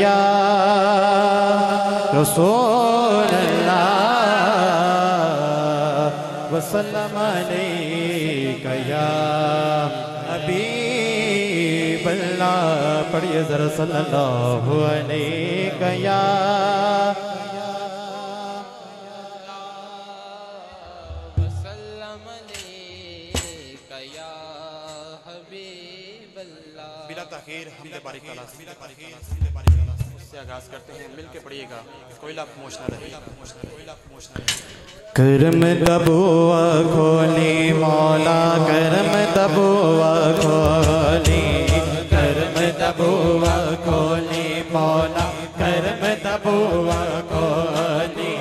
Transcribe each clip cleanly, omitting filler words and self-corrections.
या रसूल अल्लाह वसल्लम अलैका या हबीब अल्लाह। पढ़िए जरा सल्लल्लाहु अलैका या वसल्लम अलैका या हबीब अल्लाह। बिला ताखीर हमदे बारिक ताला से आगाज करते हैं। मिल के पढ़िएगा। कोयला खामोश न रहे। करम तबुआ खोली मौला करम तबुआ खोली, करम तबुआ खोली मौला करम तबुआ खोली,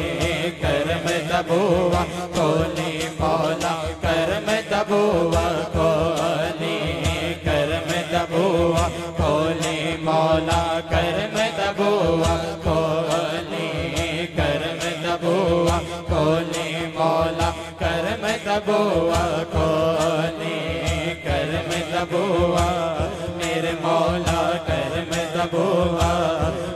करम तबुआ खोली मौला करम तबुआ खोली, करम तबुआ खोली मौला करम तबुआ खोली, करम तबुआ खोली मौला करम तबुआ खोली, करम तबुआ मेरे मौला करम तबुआ,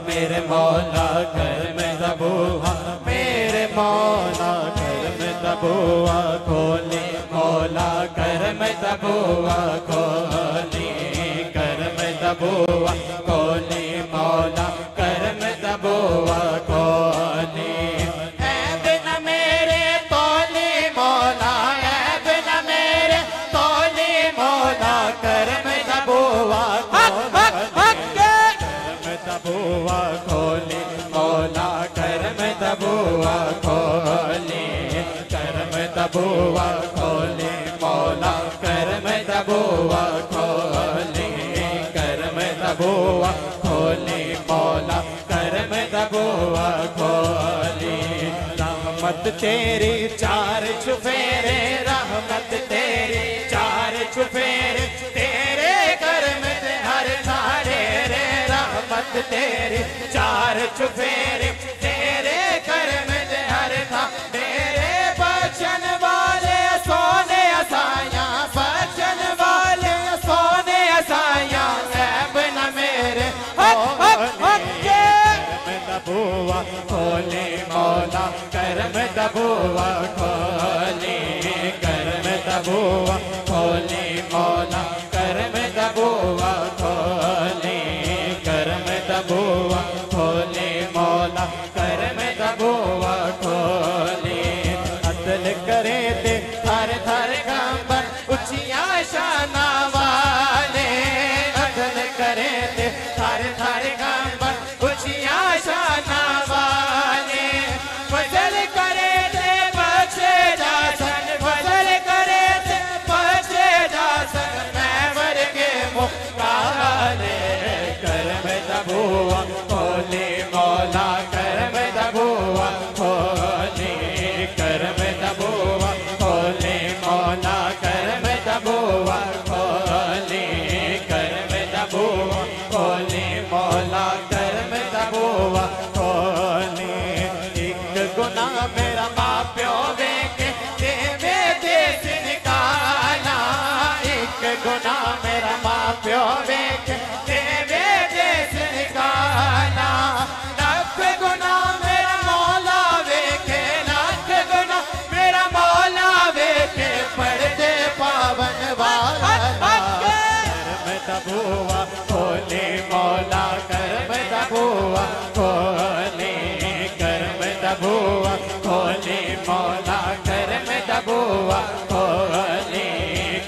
मेरे मौला करम तबुआ, मेरे मौला करम तबुआ खोली मौला करम तबुआ खोली, करम तबुआ खोली मौला करम तबुआ खोली। ऐब न मेरे तौली मौला, ऐब न मेरे तौली मौला करम तबुआ करम तबुआ खोली मौला करम तबुआ खोली, करम तबुआ खोली मौला करम तबुआ खोली, करम तबुआ खोली मौला करम तबुआ खोली। रहमत तेरी चार चुफेरे, रहमत तेरी चार चुफेरे, तेरे करम ते हर थारे रे, रहमत तेरी चार चुफेरे, तेरे करम ते हर थारे रे। बचन वाले सोने असाया, बचन वाले सोने असाया, ऐब न मेरे तबुआ खोली मौला करम तबुआ खोली, करम तबुआ खोली मौला करम तबुआ खोली, करम तबुआ खोली मौला करम तबुआ खोली। अदल करे ते थर थर गंबर उचिया शाना वाले, अदल करे ते थर थर गंबर उचिया शाना वाले। फजल करे ते बचे जासन, फजल करे ते बचे जासन, मैं वर्गे मुकाले। करम तबुआ खोली मौला करम तबुआ खोली, करम तबुआ खोली मौला करम तबुआ खोली, करम तबुआ खोली मौला करम तबुआ खोली। एक गुना मेरा माँ प्यो वेके देवे देश निकाला, एक गुना मेरा माँ प्यो वेके देवे देश निकाला। लाख गुना मेरा मौला वेके, लाख गुना मेरा मौला वेके, पढ़ते पावन वाला। करम तबुआ खोली मौला करम तबुआ खोली, करम तबुआ खोली मौला करम तबुआ खोली,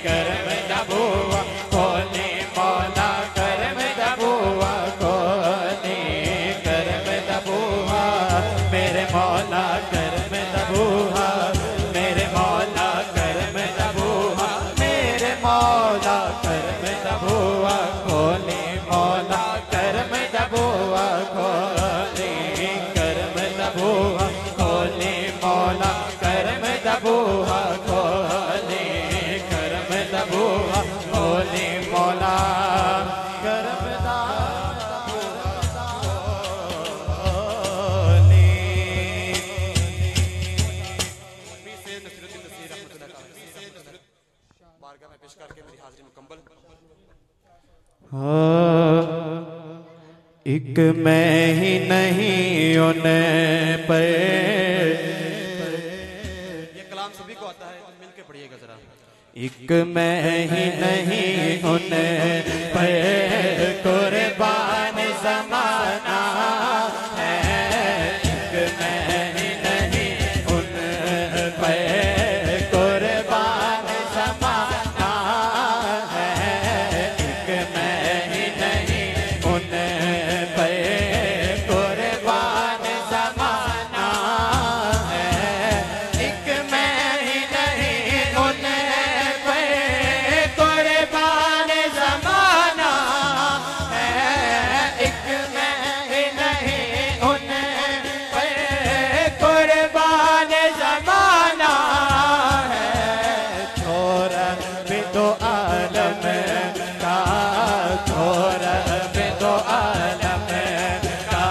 करम तबुआ खोली मौला करम तबुआ खोली, करम तबुआ मेरे मौला करम तबुआ, मेरे मौला करम तबुआ, मेरे मौला करम तबुआ खोली मौला करम तबुआ खोली, करम तबुआ खोली मौला करम तबुआ खोली, करम तबुआ खोली मौला करम बारगाह में पेश करके मेरी हाजिरी मुकम्मल। एक मैं ही नहीं उन पर। ये कलाम सभी को आता है, तो मिल के पढ़िएगा जरा। एक मैं ही नहीं उन पर कुर्बान ज़माना है। एक मैं ही नहीं उन पर कुर्बान ज़माना है। एक मैं ही नहीं उन पर कुर्बान ज़माना है। एक मैं ही नहीं उन कुर्बान ज़माना है। एक मैं ही नहीं उन कुर्बान ज़माना है। छोरा भी तो आलम का, छोरा भी तो आलम का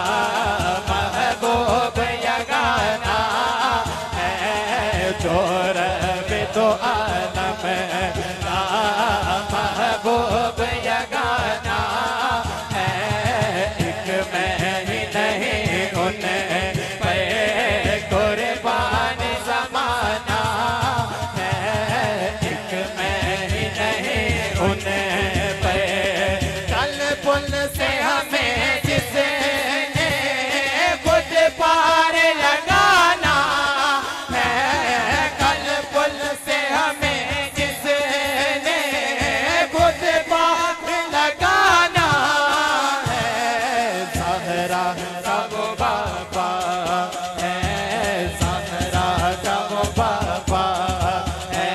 महबूब यगाना है। छोरा भी तो आलम का महबूब यगाना है। एक मैं ही नहीं उन पे कुर्बान ज़माना है। एक मैं ही नहीं उन पे कल पुल से हमें जिसने खुद पार लगाना है। कल पुल से हमें जिसने खुद पार लगाना है। ज़हरा का वो बाबा है, ज़हरा का वो बाबा है।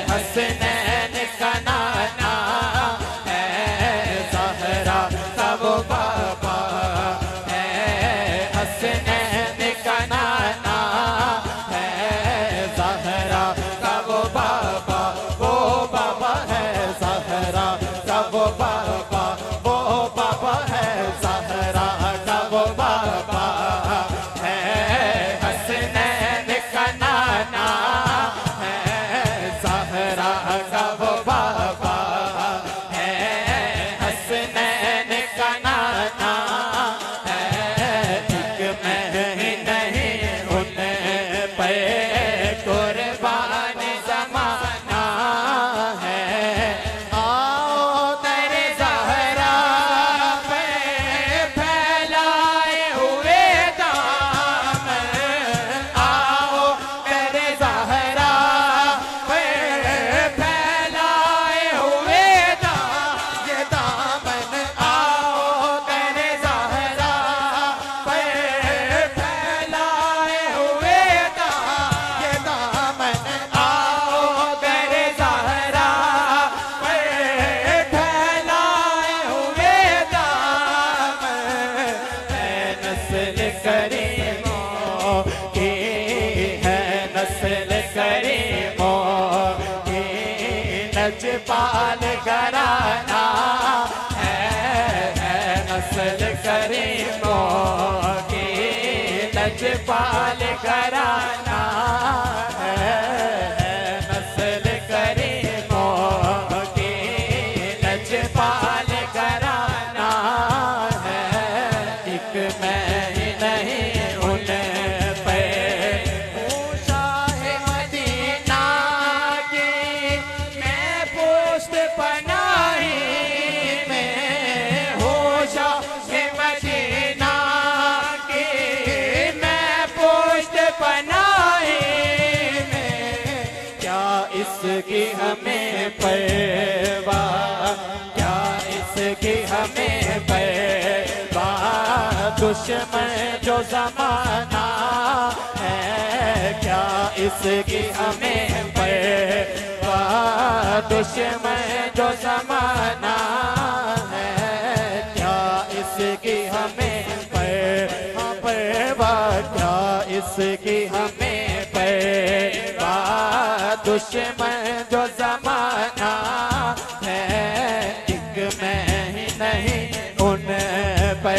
हसनैन का नाना है, ज़हरा का वो बाबा है। हसनैन का नाना है, ज़हरा का वो बाबा है। ज़हरा का वो बाबा है। ज़हरा का वो बाबा है। हसनैन का नाना है, ज़हरा का वो बाबा है। हसनैन का नाना है। एक मैं ही नहीं उन पे कुर्बान ज़माना है। आओ तेरे ज़हरा पे फैलाए हुए दामन। आओ तेरे ज़हरा पे फैलाए हुए ये दामन। आओ तेरे ज़हरा पे फैलाए हुए ये दामन। आओ तेरे ज़हरा पे फैलाए हुए दामन। है नस्ल करीमों की, है नस्ल करीमों की, नजपाल घराना है। नस्ल करीमों की, नजपाल घराना है। नस्ल करीमों की, नजपाल घराना है। एक मैं ही नहीं उन पे शाहे मदीना की मैं पोस्ट पनाही में हूँ। शाहे मदीना की मैं पोस्ट पनाही में। क्या इसकी हमें परवाह, क्या इसकी हमें परवाह। दुश्मन जो ज़माना है, क्या इसकी हमें परवाह। दुश्मन जो ज़माना है, क्या इसकी हमें परवाह। क्या इसकी हमें परवाह। दुश्मन जो ज़माना है। एक मैं ही नहीं उन पे